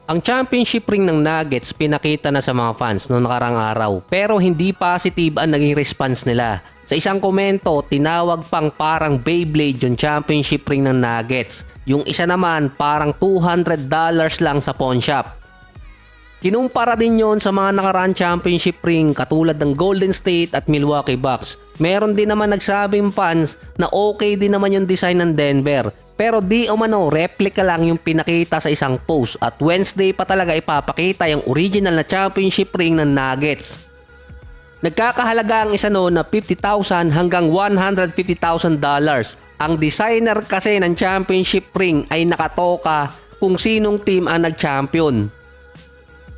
Ang championship ring ng Nuggets pinakita na sa mga fans noong nakarang araw pero hindi positive ang naging response nila. Sa isang komento, tinawag pang parang Beyblade yung championship ring ng Nuggets. Yung isa naman parang $200 lang sa pawn shop. Kinumpara din yon sa mga nakaraan championship ring katulad ng Golden State at Milwaukee Bucks. Meron din naman nagsabing fans na okay din naman yung design ng Denver. Pero di umano, replica lang yung pinakita sa isang post at Wednesday pa talaga ipapakita yung original na championship ring ng Nuggets. Nagkakahalaga ang isa noon na $50,000 hanggang $150,000. Ang designer kasi ng championship ring ay nakatoka kung sinong team ang nag-champion.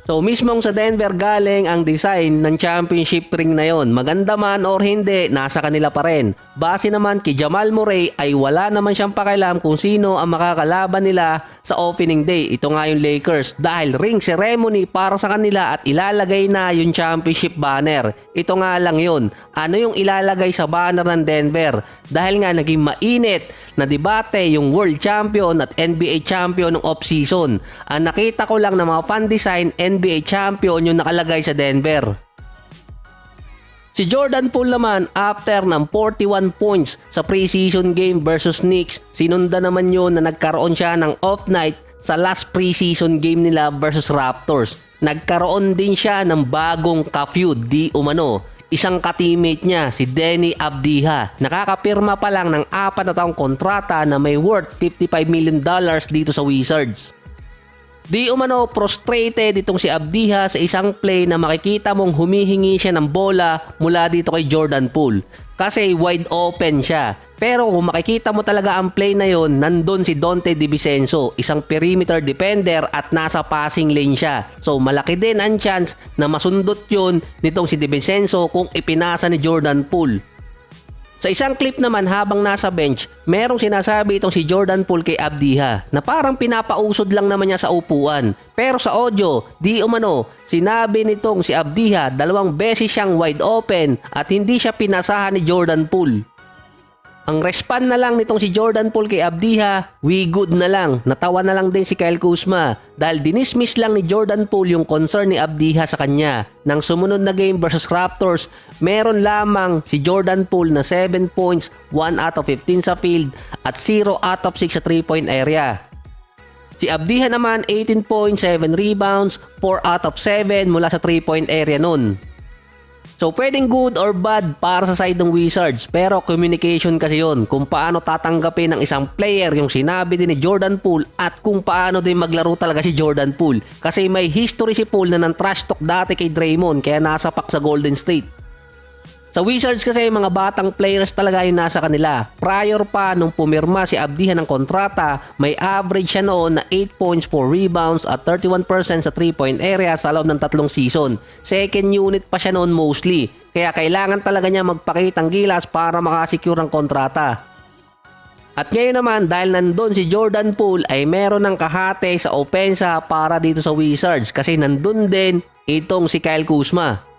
So mismong sa Denver galing ang design ng championship ring na yon. Maganda man or hindi, nasa kanila pa rin. Base naman kay Jamal Murray ay wala naman siyang pakialam kung sino ang makakalaban nila sa opening day. Ito nga yung Lakers dahil ring ceremony para sa kanila at ilalagay na yung championship banner. Ito nga lang yun. Ano yung ilalagay sa banner ng Denver? Dahil nga naging mainit na debate yung World Champion at NBA Champion ng off-season. Ang nakita ko lang na mga fan design NBA Champion yung nakalagay sa Denver. Si Jordan Poole naman after ng 41 points sa preseason game versus Knicks, sinunda naman yun na nagkaroon siya ng off night sa last preseason game nila versus Raptors. Nagkaroon din siya ng bagong ka-feud di umano. Isang ka-teammate niya, si Deni Avdija, nakakapirma pa lang ng 4 na taong kontrata na may worth $55 million dito sa Wizards. Di umano frustrated itong si Avdija sa isang play na makikita mong humihingi siya ng bola mula dito kay Jordan Poole kasi wide open siya. Pero kung makikita mo talaga ang play na yon, nandun si Donte DiVincenzo, isang perimeter defender at nasa passing lane siya. So malaki din ang chance na masundot yun nitong si DiVincenzo kung ipinasa ni Jordan Poole. Sa isang clip naman habang nasa bench, merong sinasabi itong si Jordan Poole kay Avdija na parang pinapausod lang naman niya sa upuan. Pero sa audio, di umano, sinabi nitong si Avdija 2 beses siyang wide open at hindi siya pinasahan ni Jordan Poole. Ang respond na lang nitong si Jordan Poole kay Avdija, we good na lang. Natawa na lang din si Kyle Kuzma dahil dinismiss lang ni Jordan Poole yung concern ni Avdija sa kanya. Nang sumunod na game versus Raptors, meron lamang si Jordan Poole na 7 points, 1 out of 15 sa field at 0 out of 6 sa 3-point area. Si Avdija naman 18 points, 7 rebounds, 4 out of 7 mula sa 3-point area nun. So pwedeng good or bad para sa side ng Wizards pero communication kasi yun kung paano tatanggapin ng isang player yung sinabi din ni Jordan Poole at kung paano din maglaro talaga si Jordan Poole kasi may history si Poole na nang trash talk dati kay Draymond kaya nasapak sa Golden State. Sa Wizards kasi mga batang players talaga yung nasa kanila. Prior pa nung pumirma si Avdija ng kontrata, may average siya noon na 8 points, 4 rebounds at 31% sa 3-point area sa loob ng 3 season. Second unit pa siya noon mostly, kaya kailangan talaga niya magpakitang gilas para makasecure ang kontrata. At ngayon naman dahil nandun si Jordan Poole ay meron ng kahate sa opensa para dito sa Wizards kasi nandun din itong si Kyle Kuzma.